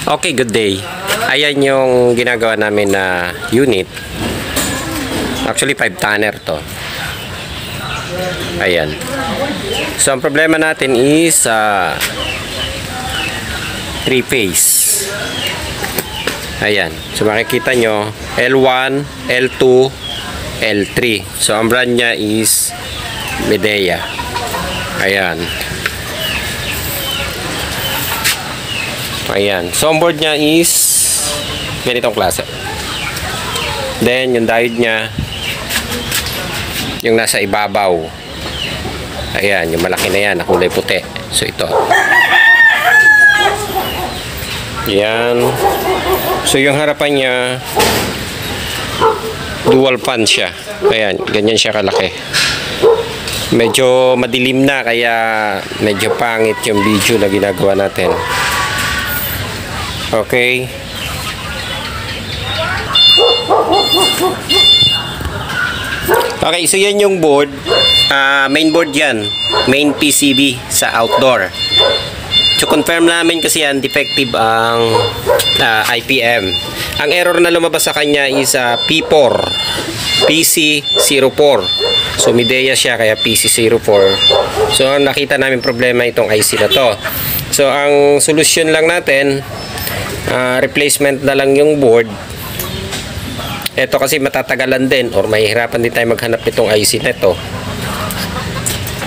Okay, good day. Ayan yung ginagawa namin na unit. Actually, 5 tonner to. Ayan. So, ang problema natin is 3-phase. Ayan. So, makikita nyo, L1, L2, L3. So, ang brand niya is Midea. Ayan. Ayan. So, ang board niya is ganitong klase. Then, yung diode niya, yung nasa ibabaw. Ayan. Yung malaki na yan, na kulay puti. So, ito. Ayan. So, yung harapan niya, dual pan siya. Ayan. Ganyan siya kalaki. Medyo madilim na, kaya medyo pangit yung video na ginagawa natin. Okay. Okay, so yan yung board. Main board yan. Main PCB sa outdoor. So confirm namin kasi yan, defective ang IPM. Ang error na lumabas sa kanya is P4. PC04. So Midea siya, kaya PC04. So nakita namin problema itong IC na to. So ang solusyon lang natin, replacement na lang yung board. Ito kasi matatagalan din or mahihirapan din tayo maghanap nitong IC na ito.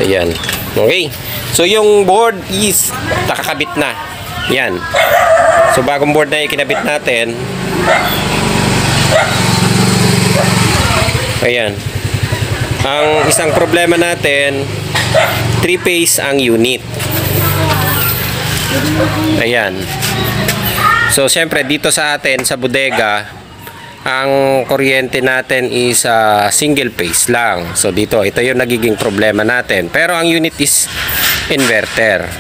Ayan. Okay. So yung board is nakakabit na. Yan. So bagong board na ikinabit natin. Ayan. Ang isang problema natin, 3-phase ang unit. Ayan. So, siyempre, dito sa atin, sa bodega, ang kuryente natin is single phase lang. So, dito, ito yung nagiging problema natin. Pero, ang unit is inverter.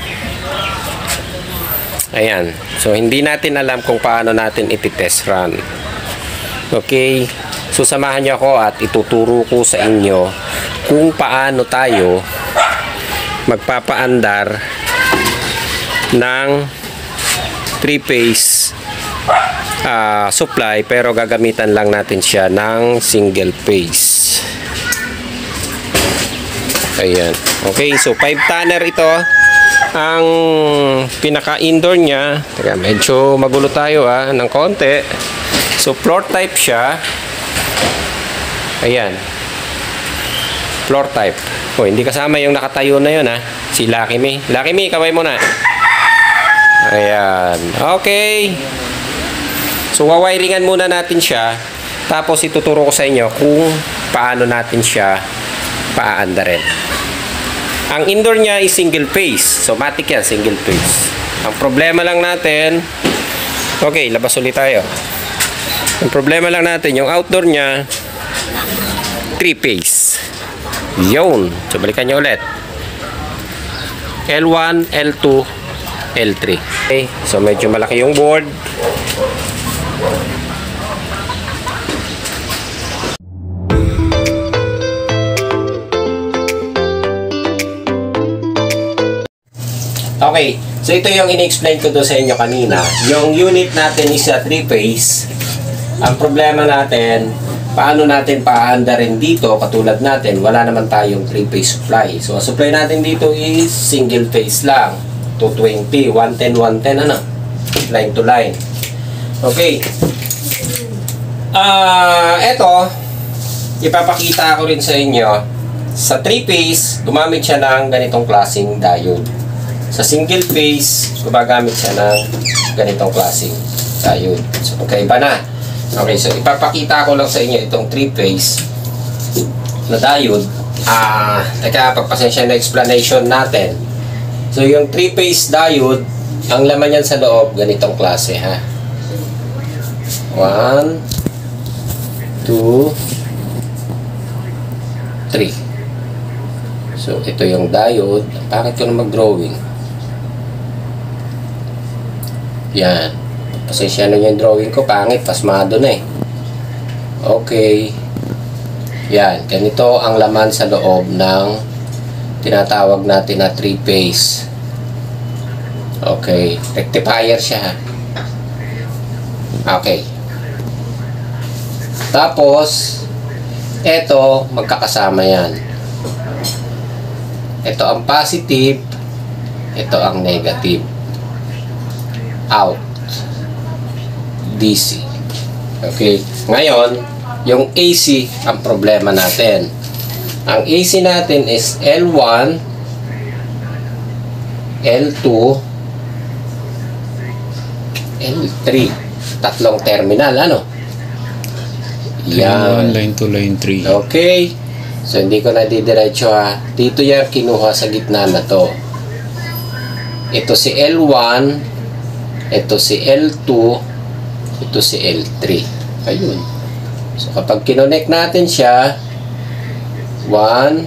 Ayan. So, hindi natin alam kung paano natin iti-test run. Okay. So, samahan nyo ako at ituturo ko sa inyo kung paano tayo magpapaandar ng 3-phase supply, pero gagamitan lang natin siya ng single phase. Ayan. Okay, so 5 tonner ito. Ang pinaka-indoor niya, teka, medyo magulo tayo ng konti. So floor type siya. Ayan. Floor type. Oh, hindi kasama yung nakatayo na yun si Lucky Me. Lucky Me, kaway mo na. Ayan. Okay. So, wawiringan muna natin siya. Tapos, ituturo ko sa inyo kung paano natin siya paaandarin. Ang indoor niya is single phase. So, matic yan, single phase. Ang problema lang natin, okay, labas ulit tayo. Ang problema lang natin, yung outdoor niya, 3-phase. Yun. So, balikan nyo ulit. L1, L2, L3. Okay. So, medyo malaki yung board. Okay. So, ito yung in-explain ko doon sa inyo kanina. Yung unit natin is 3-phase. Ang problema natin, paano natin paandarin dito, katulad natin, wala naman tayong 3-phase supply. So, ang supply natin dito is single phase lang. 220, 110, 110, line to line. Okay. Eto, ipapakita ko rin sa inyo. Sa 3-phase, gumamit siya ng ganitong klaseng diode. Sa single phase, gumagamit siya ng ganitong klaseng diode. So, magkaiba na. Okay, so ipapakita ko lang sa inyo itong 3-phase na diode. Teka, pagpasensya na explanation natin. So, yung 3-phase diode, ang laman yan sa loob, ganitong klase, 1, 2, 3. So, ito yung diode. Bakit ko na mag-drawing? Yan. Pasensya na yung drawing ko, pangit, pasmado na Okay. Yan, ganito ang laman sa loob ng tinatawag natin na 3-phase. Okay, rectifier siya Okay. Tapos, ito, magkakasama yan. Ito ang positive, ito ang negative. Out. DC. Okay. Ngayon, yung AC ang problema natin. Ang AC natin is L1, L2, L3. Tatlong terminal, ano? Yan. Line 2, line 3. Okay. So, hindi ko na didiretso ha. Dito yan kinuha sa gitna na to. Ito si L1, ito si L2, ito si L3. Ayun. So, kapag kinonect natin siya, 1,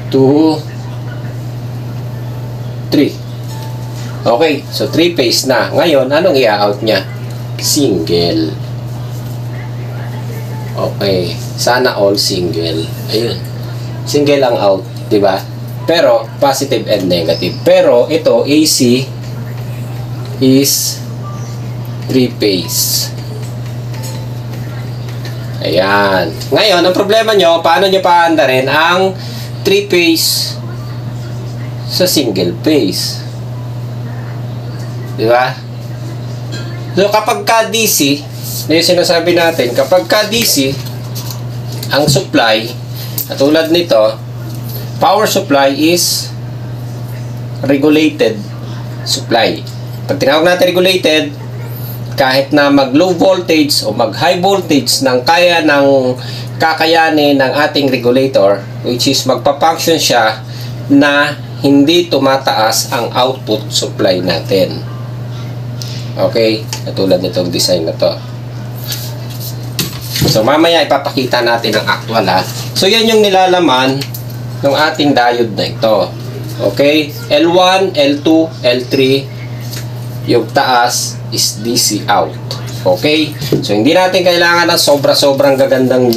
2, 3. Okay. So, 3 phase na. Ngayon, anong i-out niya? Single. Okay. Sana all single. Ayun. Single ang out. Diba? Pero, positive and negative. Pero, ito, AC is 3 phase. Ayan. Ngayon, ang problema nyo, paano nyo paandarin ang 3 phase sa single phase? Diba? So, kapag ka DC, yung sinasabi natin, kapag ka DC, ang supply, katulad nito, power supply is regulated supply. Pag tinawag natin regulated, kahit na mag low voltage o mag high voltage ng kaya ng kakayanin ng ating regulator, which is magpa-function siya na hindi tumataas ang output supply natin. Okay? Katulad nitong design na to. So, mamaya ipapakita natin ang actual ha. So, yan yung nilalaman ng ating diode na ito. Okay? L1, L2, L3. Yung taas is DC out. Okay? So, hindi natin kailangan ng sobra-sobrang gagandang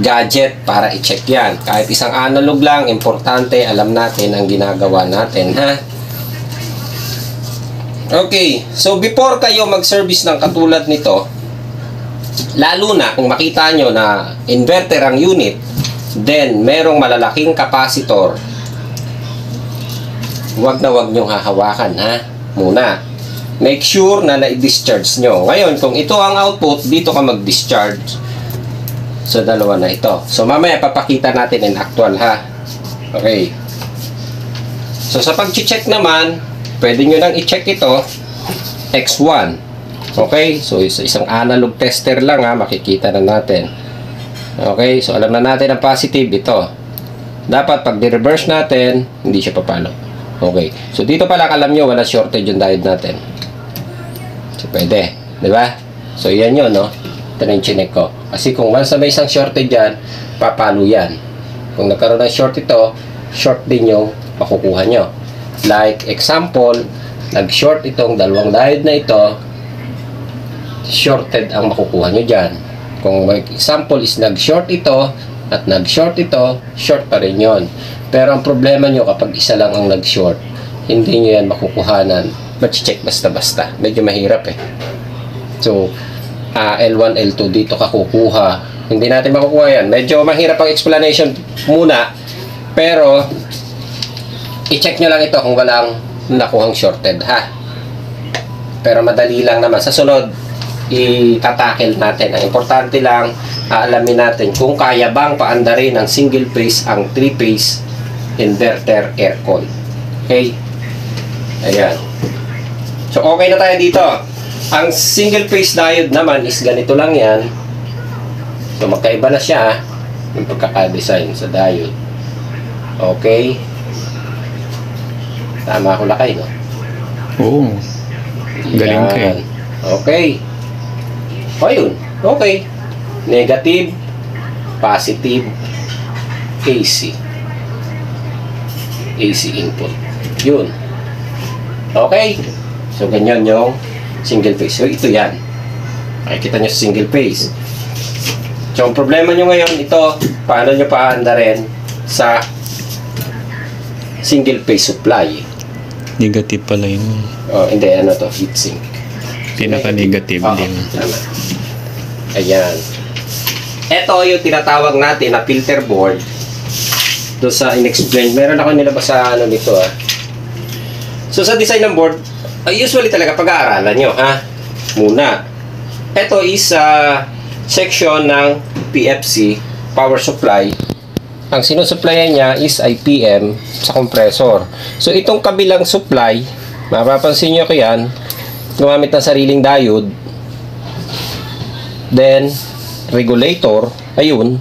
gadget para i-check yan. Kahit isang analog lang, importante, alam natin ang ginagawa natin, ha? Okay. So, before kayo mag-service ng katulad nito, lalo na kung makita nyo na inverter ang unit, then merong malalaking capacitor, wag na wag nyong hahawakan, ha? Muna. Make sure na na-discharge nyo. Ngayon, kung ito ang output, dito ka mag-discharge. So, dalawa na ito. So, mamaya papakita natin in actual, ha? Okay. So, sa pag-check naman, pwede nyo nang i-check ito, X1. Okay? So, isang analog tester lang, ha? Makikita na natin. Okay? So, alam na natin ang positive ito. Dapat, pag di-reverse natin, hindi siya papalo. Okay. So, dito pala alam nyo, wala shortage yung diode natin. So, pwede. Diba? So, yan yun, no? Ito na yung chinek ko. Kasi kung once na may isang shortage dyan, papalo yan. Kung nagkaroon ng short ito, short din yung makukuha nyo. Like, example, nag-short itong dalawang diode na ito, shorted ang makukuha nyo dyan. Kung may example is nag-short ito, at nag-short ito, short pa rin yun. Pero ang problema nyo kapag isa lang ang nag-short, hindi nyo yan makukuhanan. Mag-check basta-basta. Medyo mahirap eh. So, L1, L2 dito ka kukuha. Hindi natin makukuha yan. Medyo mahirap ang explanation muna. Pero, i-check nyo lang ito kung walang nakuhang shorted, ha? Pero madali lang naman. Sa sunod, itatakel natin. Ang importante lang, aalamin natin kung kaya bang paandarin ng single phase ang 3-phase inverter aircon. Okay? Ayan. So, okay na tayo dito. Ang single phase diode naman is ganito lang yan. So, magkaiba na siya yung pagkakadesign sa diode. Okay? Tama ako lakay, no? Oo. Galing ka eh. Okay. O, yun. Okay. Negative, positive, AC. AC input. Yun. Okay. So, ganyan yung single phase. So, ito yan. Makikita nyo sa single phase. So, ang problema nyo ngayon, ito, paano nyo paandarin sa single phase supply. Negative pala yun. Oh, hindi, ano to, heatsink. Pinaka-negative Oo, din. tama. Ayan. Ito yung tinatawag natin na filter board. Doon sa in-explain. Meron ako nilabas sa ano nito So sa design ng board, usually talaga pag-aaralan nyo muna. Ito is section ng PFC, power supply. Ang sinusupplyan niya is IPM sa compressor. So itong kabilang supply, mapapansin nyo ko yan, gumamit ng sariling diode. Then, regulator, ayun.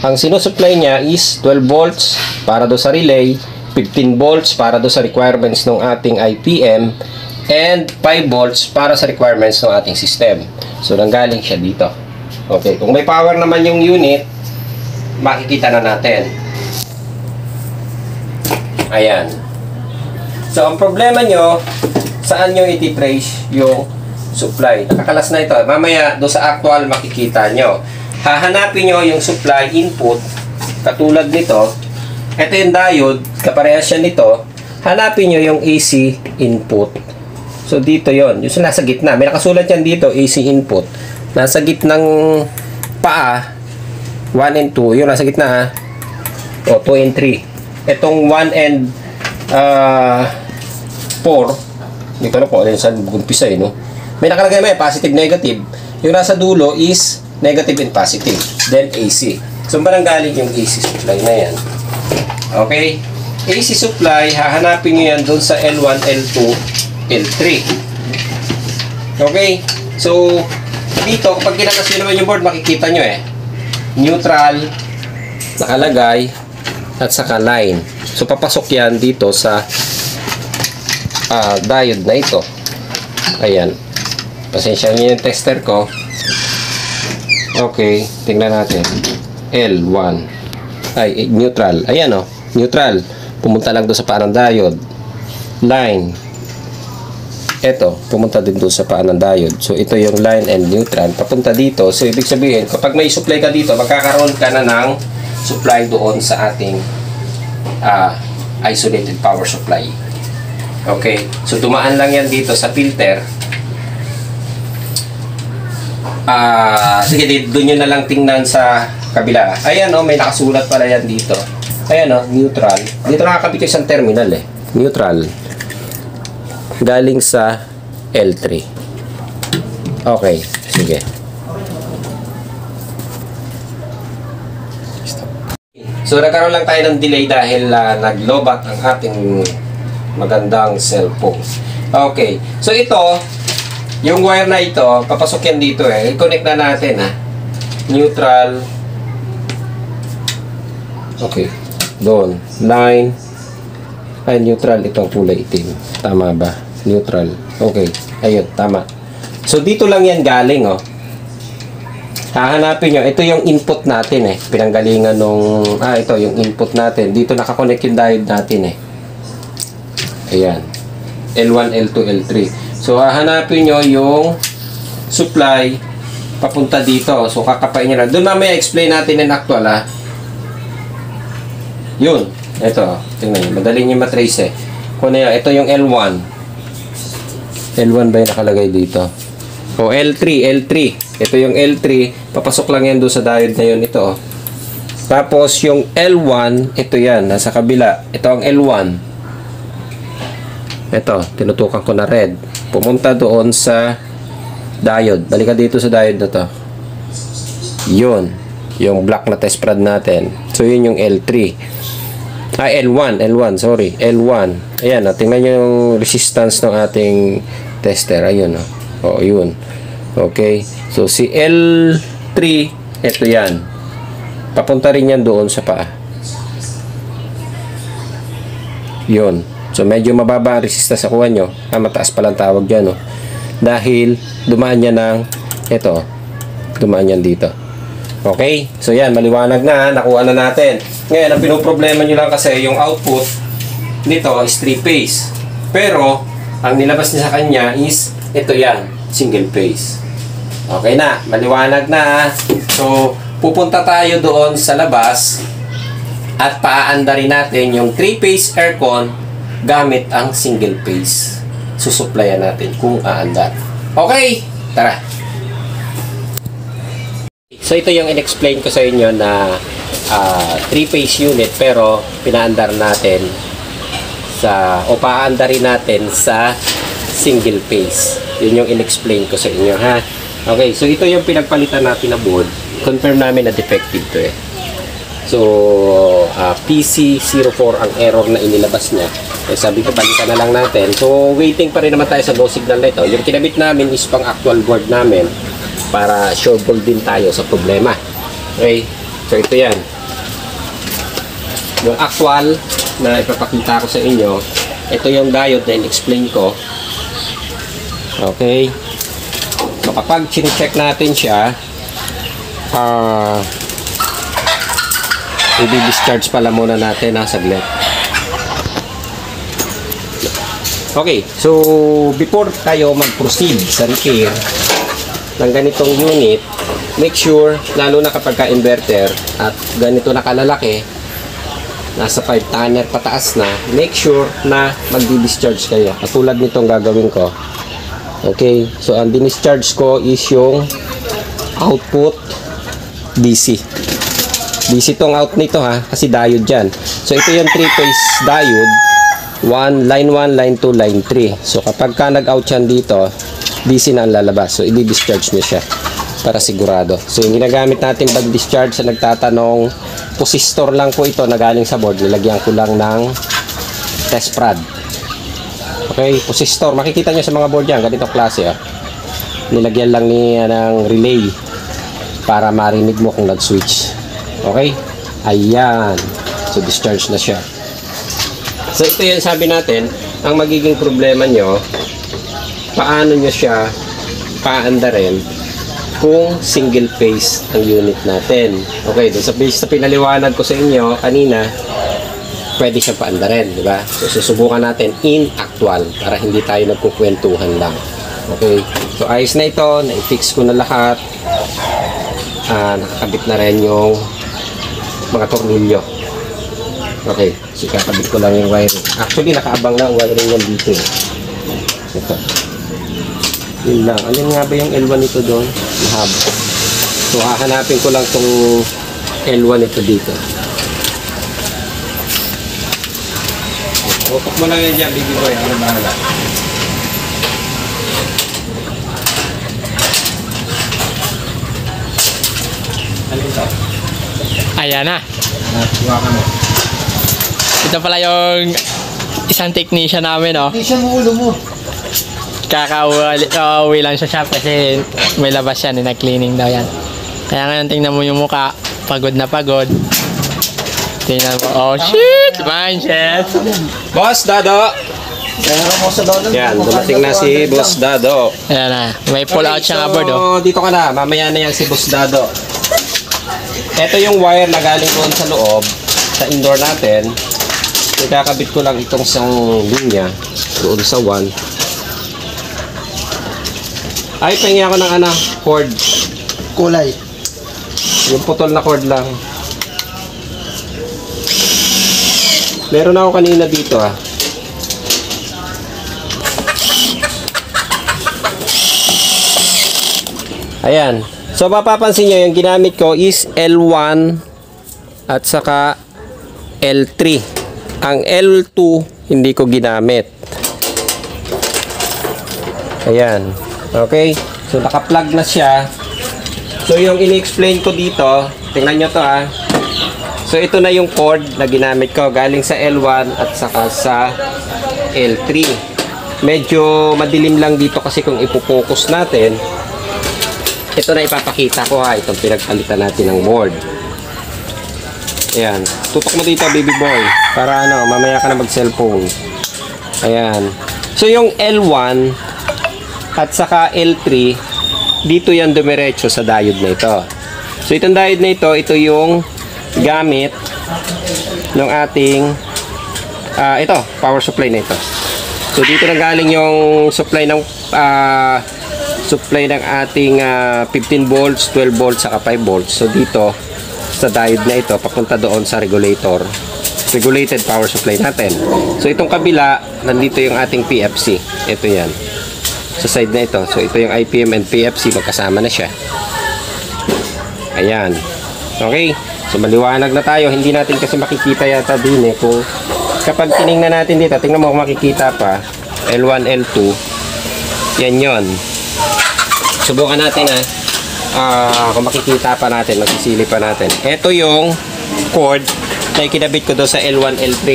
Ang sinusupply niya is 12 volts para do sa relay, 15 volts para do sa requirements ng ating IPM, and 5 volts para sa requirements ng ating system. So, nanggaling siya dito. Okay, kung may power naman yung unit, makikita na natin. Ayan. So, ang problema nyo, saan nyo iti-trace yung supply? Nakakalas na ito. Mamaya, do sa actual, makikita nyo. Hahanapin nyo yung supply input, katulad nito. Ito yung diode, kaparehas siya nito. Hanapin nyo yung AC input. So, dito yon, yung nasa gitna. May nakasulat yan dito, AC input. Nasa gitnang paa, 1 and 2. Yung nasa gitna 2 and 3. Itong 1 and 4, hindi ko alam kung alin saan umpisa no? May nakalagay may positive, negative. Yung nasa dulo is negative and positive. Then AC. So, parang galing yung AC supply na yan. Okay? AC supply, hahanapin nyo yan doon sa L1, L2, L3. Okay? So, dito, kapag kinakas nyo naman yung board, makikita nyo neutral, nakalagay, at saka line. So, papasok yan dito sa diode na ito. Ayan. Pasensya nyo yung tester ko. Okay, tingnan natin. L1. Ay, neutral. Ayan neutral. Pumunta lang doon sa paa ng diode. Line. Ito, pumunta din doon sa paa ng diode. So, ito yung line and neutral. Papunta dito. So, ibig sabihin, kapag may supply ka dito, magkakaroon ka na ng supply doon sa ating isolated power supply. Okay. So, dumaan lang yan dito sa filter. Sige, doon nyo na lang tingnan sa kabila. Ayan, may nakasulat pala yan dito. Ayan, neutral. Dito nakakabit yung isang terminal Neutral. Galing sa L3. Okay, sige. So, nagkaroon lang tayo ng delay dahil naglobat ang ating magandang cellphone. Okay. So, ito, yung wire na ito, papasok yan dito I-connect na natin Neutral. Okay. Doon. Line. Ay, neutral. Itong kulay itim. Tama ba? Neutral. Okay. Ayun. Tama. So, dito lang yan galing hahanapin nyo. Ito yung input natin pinanggalingan nung ito yung input natin. Dito nakakonect yung diode natin Ayan. L1, L2, L3. So, hahanapin nyo yung supply papunta dito. So, kakapain nyo lang. Doon mamaya explain natin in actual Yun. Ito. Tingnan nyo. Madali nyo matrace Kung na ito yung L1. L1 ba yung nakalagay dito? O, L3. L3. Ito yung L3. Papasok lang yan doon sa diode na yun. Ito. Tapos, yung L1, ito yan. Nasa kabila. Ito ang L1. Ito. Tinutukan ko na red. Pumunta doon sa diode. Balik ka dito sa diode na to. Yun. Yung black na test prod natin. So, yun yung L3. L1. L1. Sorry. L1. Ayan. Tingnan nyo yung resistance ng ating tester. Ayun. Yun. Okay. So, si L3, ito yan. Papunta rin yan doon sa paa. Yun. So, medyo mababa ang resistance sa kuha nyo. Mataas palang tawag dyan, Dahil, dumaan niya ng, ito, dumaan yan dito. Okay? So, yan. Maliwanag na, nakuha na natin. Ngayon, ang pinoproblema nyo lang kasi, yung output nito is 3-phase. Pero, ang nilabas niya sa kanya is, ito yan, single phase. Okay na, maliwanag na. So, pupunta tayo doon sa labas at paaandarin natin yung 3-phase aircon gamit ang single phase. Susuplayan natin kung aandar. Okay, tara. So ito yung in-explain ko sa inyo na 3-phase unit pero pinaandar natin o paandarin natin sa single phase. Yun yung in-explain ko sa inyo, ha. Okay, so ito yung pinagpalitan natin na board. Confirm namin na defective to eh. So PC04 ang error na inilabas niya. Eh, sabi ko palitan na lang natin. So waiting pa rin naman tayo sa low signal na ito. Yung kinabit namin is pang actual board namin para sureball din tayo sa problema. Okay, so ito yan. Yung actual na ipapakita ko sa inyo, ito yung diode na in-explain ko. Okay, so kapag chine-check natin siya, i-discharge pala muna natin saglit. Okay, so before tayo mag-proceed sa repair ng ganitong unit, make sure, lalo na kapag ka-inverter at ganito na kalalaki, nasa 5 tanner pataas na, make sure na magdi-discharge kayo. Katulad nitong gagawin ko. Okay, so ang discharge ko is yung output DC. DC tong out nito ha, kasi diode dyan. So ito yung 3-phase diode, line 1, line 2, line 3. So kapag ka nag-out yan dito, DC na ang lalabas. So i-discharge nyo siya para sigurado. So yung ginagamit natin pag discharge, sa nagtatanong, resistor lang po ito na galing sa board. Nilagyan ko lang ng test prod. Okay, resistor. Makikita nyo sa mga board yan, ganito klase. Nilagyan lang niya ng relay para marinig mo kung nag-switch. Okay? Ayan. So discharge na siya. So ito yan sabi natin, ang magiging problema nyo, paano nyo siya paandarin kung single phase ang unit natin. Okay, dun sa base na pinaliwanag ko sa inyo kanina, pwede siya paandarin, di ba? So susubukan natin in actual para hindi tayo nagkukwentuhan lang. Okay, so ayos na ito, na-fix ko na lahat. Nakakabit na rin yung mga tornilyo. Okay, so kakabit ko lang yung wiring. Actually, nakaabang na ang wiring yan dito. Ito. Yun lang. Alin nga ba yung L1 nito doon? Mahaba. So, hahanapin ko lang tong L1 nito dito. Upok mo lang yan dyan, baby boy. Ano bahala? Alin to? Ayan na. Natuwa ka mo. Ito pala yung isang technician namin, no? Technician mo ulo mo. Kakauwi lang sa shop kasi may labas yan, nag-cleaning daw yan. Kaya ngayon tingnan mo yung mukha, pagod na pagod. Tingnan mo, oh shit, mindset. Boss Dado! Yan, dumating na si Boss Dado. Ayan na, may pull out siya nga board, oh. Dito ka na, mamaya na yan si Boss Dado. Ito yung wire na galing doon sa loob, sa indoor natin. Ikakabit ko lang itong isang linya doon sa 1. Ay, pahingi ako ng cord. Kulay. Yung putol na cord lang. Meron ako kanina dito Ayan. So mapapansin nyo, yung ginamit ko is L1 at saka L3. Ang L2 hindi ko ginamit. Ayan. Okay? So naka-plug na siya. So yung ini-explain ko dito, tingnan nyo to So ito na yung cord na ginamit ko galing sa L1 at saka sa L3. Medyo madilim lang dito kasi kung ipopokus natin, ito na ipapakita ko itong pinagpalitan natin ng board. Ayan. Tutok mo dito, baby boy. Para mamaya ka na mag-cellphone. Ayan. So yung L1 at saka L3, dito yan dumiretso sa diode na ito. So itong diode na ito yung gamit ng ating ito, power supply na ito. So dito na galing yung supply ng ating 15 volts, 12 volts, saka 5 volts. So dito sa diode na ito papunta doon sa regulated power supply natin. So itong kabila, nandito yung ating PFC. Ito yan. sa side na ito. So ito yung IPM and PFC, magkasama na siya. Ayan. Okay. So maliwanag na tayo. Hindi natin kasi makikita yata din eh. Kung kapag tiningnan natin dito, tingnan mo kung makikita pa. L1, L2. Yan yon. Subukan natin kung makikita pa natin, magsisili pa natin. Ito yung cord na ikinabit ko doon sa L1, L3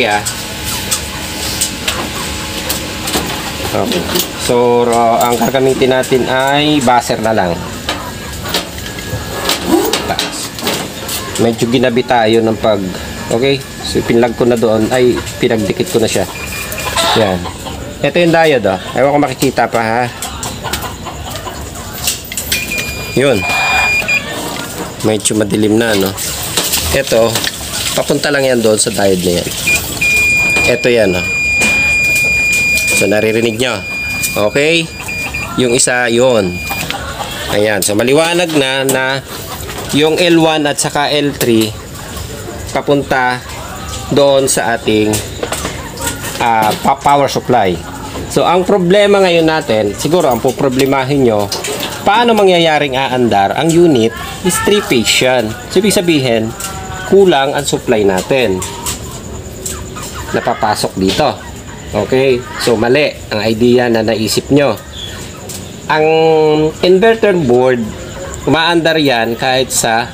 Okay. So, ang gagamitin natin ay buzzer na lang. Medyo ginabi tayo ng pag... Okay? So, pinlag ko na doon. Ay, pinagdikit ko na siya. Yan. Ito yung diode, Ewan ko makikita pa, ha? Yun. Medyo madilim na, no? Ito, papunta lang yan doon sa diode na yan. Ito yan, So, naririnig nyo. Okay? Yung isa, yun. Ayan. So, maliwanag na yung L1 at saka L3 papunta doon sa ating power supply. So, ang problema ngayon natin, siguro ang poproblemahin nyo, paano mangyayaring aandar ang unit is 3-phase yan. So, ibig sabihin, kulang ang supply natin. Napapasok dito. Okay? So, mali ang idea na naisip nyo. Ang inverter board, umaandar yan kahit sa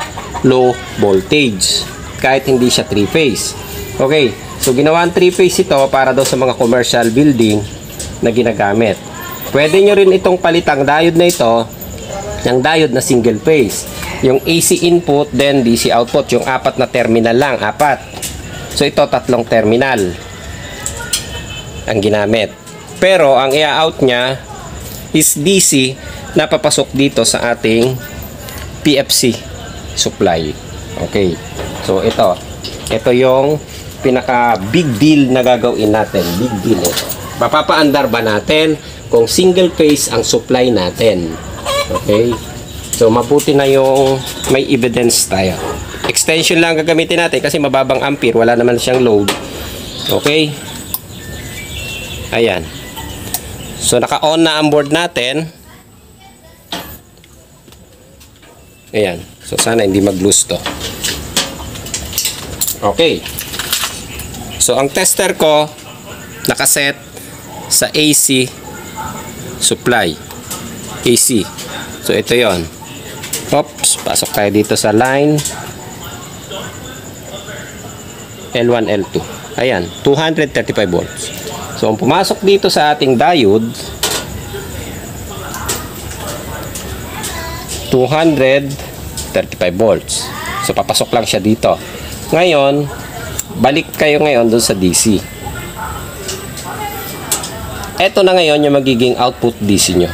low voltage. Kahit hindi siya 3-phase. Okay? So, ginawa ang 3-phase ito para daw sa mga commercial building na ginagamit. Pwede nyo rin itong palitang diode na ito ng diode na single phase. Yung AC input, then DC output. Yung 4 na terminal lang. 4. So, ito 3 terminal ang ginamit. Pero, ang i-out niya is DC na papasok dito sa ating PFC supply. Okay. So, ito. Ito yung pinaka big deal na gagawin natin. Big deal ito. Mapapaandar ba natin kung single phase ang supply natin? Okay. So, mabuti na yung may evidence tayo. Extension lang gagamitin natin kasi mababang ampere. Wala naman siyang load. Okay. Ayan. So, naka-on na ang board natin. Ayan. So, sana hindi mag-loose to. Okay. So, ang tester ko nakaset sa AC supply. AC. So, ito yon. Oops. Pasok tayo dito sa line L1, L2. Ayan. 235 volts. So, ang pumasok dito sa ating diode 235 volts. So, papasok lang siya dito. Ngayon, balik kayo ngayon doon sa DC. Ito na ngayon yung magiging output DC nyo.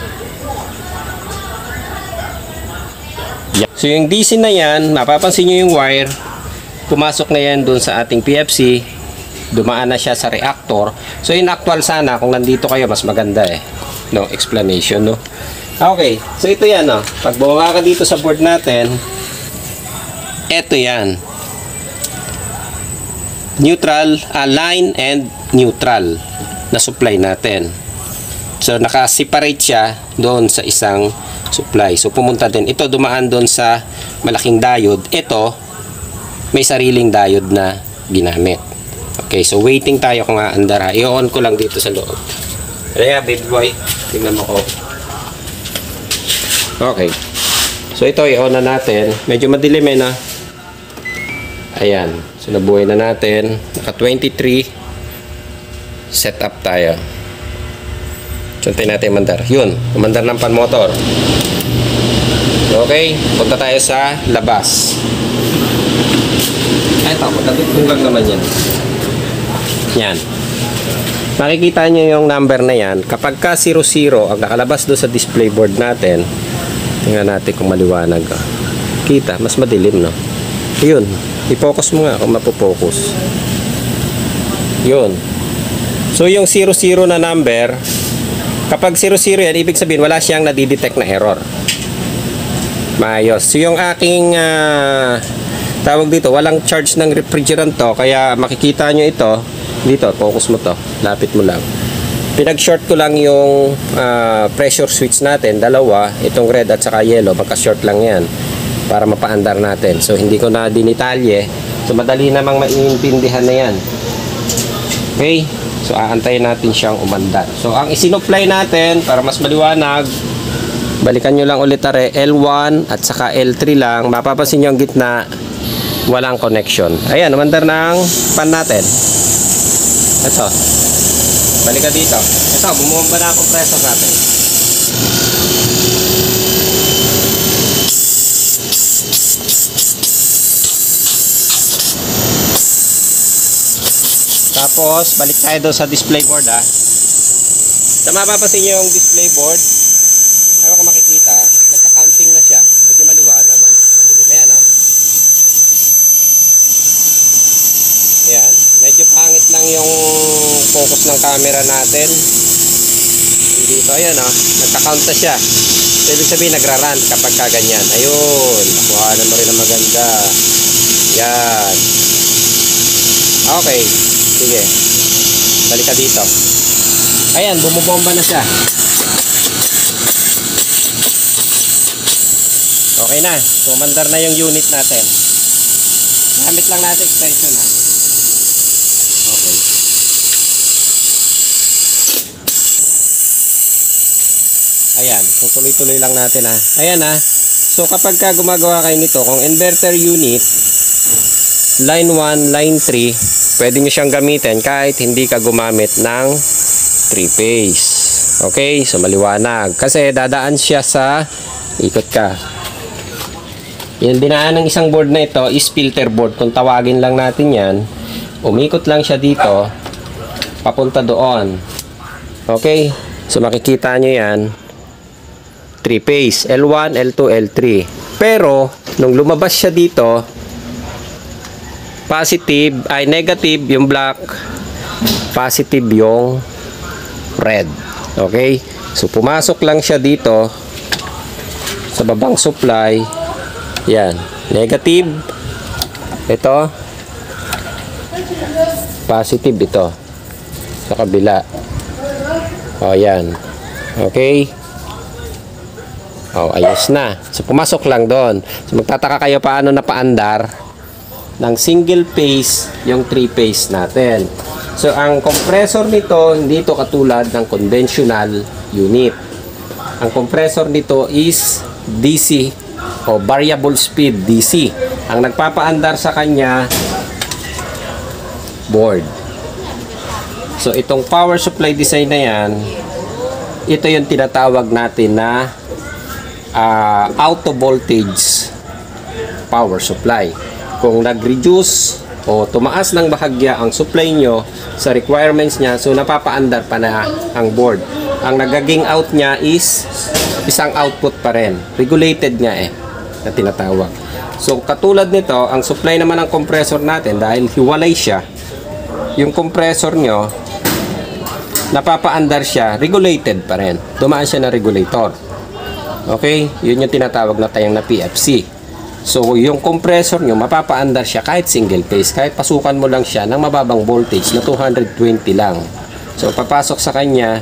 So, yung DC na yan, mapapansin nyo yung wire, pumasok na yan doon sa ating PFC, dumaan na siya sa reactor. So, in actual sana, kung nandito kayo, mas maganda no, explanation, no? Okay, so ito yan, no? Pag bumaba ka dito sa board natin, ito yan. Neutral, line and neutral na supply natin. So, naka-separate siya doon sa isang supply. So, pumunta din. Ito, dumaan doon sa malaking diode. Ito, may sariling diode na ginamit. Okay, so waiting tayo kung aandar. I-on ko lang dito sa loob. Kaya, baby boy, tingnan mo ko. Okay. So, ito, i-on na natin. Medyo madilim na. Ayan. So, nabuhay na natin. Naka 23. Setup tayo. Suntay natin mandar. Yun. Mandar ng pan motor. Okay. Punta tayo sa labas. Ito. Magkatipong lang naman yan. Yan. Makikita nyo yung number na yan. Kapag ka 00 ang nakalabas doon sa display board natin, tingnan natin kung maliwanag. Kita. Mas madilim, no? Yun. I-focus mo nga kung mapopokus. Yun. So, yung 00 na number, kapag 00 yan, ibig sabihin, wala siyang nadidetect na error. Maayos. So, yung aking tawag dito, walang charge ng refrigerant to, kaya makikita nyo ito, dito, focus mo to. Lapit mo lang. pinag-short ko lang yung pressure switch natin, dalawa, itong red at saka yellow, magka-short lang yan para mapaandar natin. So hindi ko na dinitalye, so madali namang maiintindihan na yan. Okay, so aantayin natin siyang umandar. So ang isinupply natin para mas maliwanag, balikan nyo lang ulit are L1 at saka L3 lang. Mapapansin nyo ang gitna walang connection. Ayan, umandar ng pan natin. Ito, balik ka dito. Ito, bumomba na ang compressor natin. Tapos, balik tayo doon sa display board, ha. So, mapapansin nyo yung display board. Ayaw ko makikita. Nagka-counting na siya. Medyo maliwanag. Ayan, ha. Ayan. Medyo pangit lang yung focus ng camera natin. Dito, ayan, ha. Nagka-count na siya. So, ibig sabihin, nagra-run kapag kaganyan. Ayun. Nakuha mo rin na maganda. Yan. Okay. Sige. Balik ka dito. Ayan, bumubomba na siya. Okay na. Sumandar na yung unit natin. Gamit lang natin extension, ha. Okay. Ayan. So, tuloy-tuloy lang natin, ha. Ayan, ha. So, kapag ka gumagawa kayo nito, kung inverter unit, line 1, line 3, pwede nyo siyang gamitin kahit hindi ka gumamit ng 3-phase. Okay? So, maliwanag. Kasi dadaan siya sa ikot ka. Yung dinaan ng isang board na ito is filter board. Kung tawagin lang natin yan, umikot lang siya dito, papunta doon. Okay? So, makikita nyo yan. 3-phase. L1, L2, L3. Pero, nung lumabas siya dito, positive, ay negative yung black, positive yung red. Okay? So, pumasok lang siya dito sa babang supply. Yan. Negative. Ito. Positive ito. Sa kabila. O, yan. Okay? O, ayos na. So, pumasok lang doon. So, magtataka kayo paano napaandar ng single phase yung 3-phase natin. So, ang compressor nito, hindi ito katulad ng conventional unit. Ang compressor nito is DC o variable speed DC. Ang nagpapaandar sa kanya, board. So, itong power supply design na yan, ito yung tinatawag natin na auto voltage power supply. Kung nag-reduce o tumaas ng bahagya ang supply nyo sa requirements niya, so napapaandar pa na ang board. Ang nagaging out niya is isang output pa rin. Regulated nga na tinatawag. So katulad nito, ang supply naman ng compressor natin, dahil hiwalay siya, yung compressor nyo, napapaandar siya, regulated pa rin. Dumaan siya na regulator. Okay? Yun yung tinatawag na tayong na PFC. So, yung compressor nyo, mapapaandar siya kahit single phase. Kahit pasukan mo lang siya ng mababang voltage na 220 lang. So, papasok sa kanya,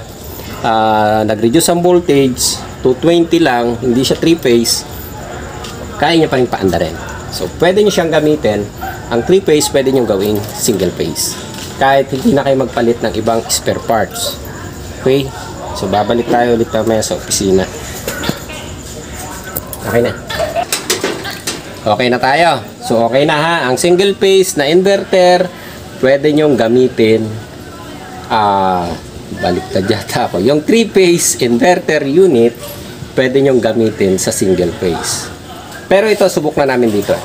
nag-reduce ang voltage, 220 lang, hindi siya 3-phase, kaya niya pa rin paandarin. So, pwede nyo siyang gamitin. Ang 3-phase, pwede nyo gawing single phase. Kahit hindi na kayo magpalit ng ibang spare parts. Okay? So, babalik tayo ulit mamaya sa opisina. Okay na. Okay na tayo. So, okay na ha. Ang single phase na inverter, pwede nyong gamitin. Baliktad yata ako. Yung 3-phase inverter unit, pwede nyong gamitin sa single phase. Pero ito, subok na namin dito.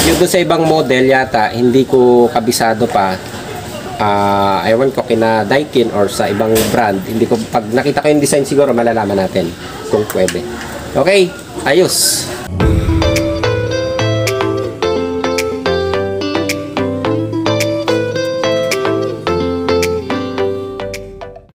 Yung doon sa ibang model yata, hindi ko kabisado pa. Ewan ko kina Daikin or sa ibang brand. Hindi ko, pag nakita ko yung design siguro, malalaman natin kung pwede. Okay, ayos.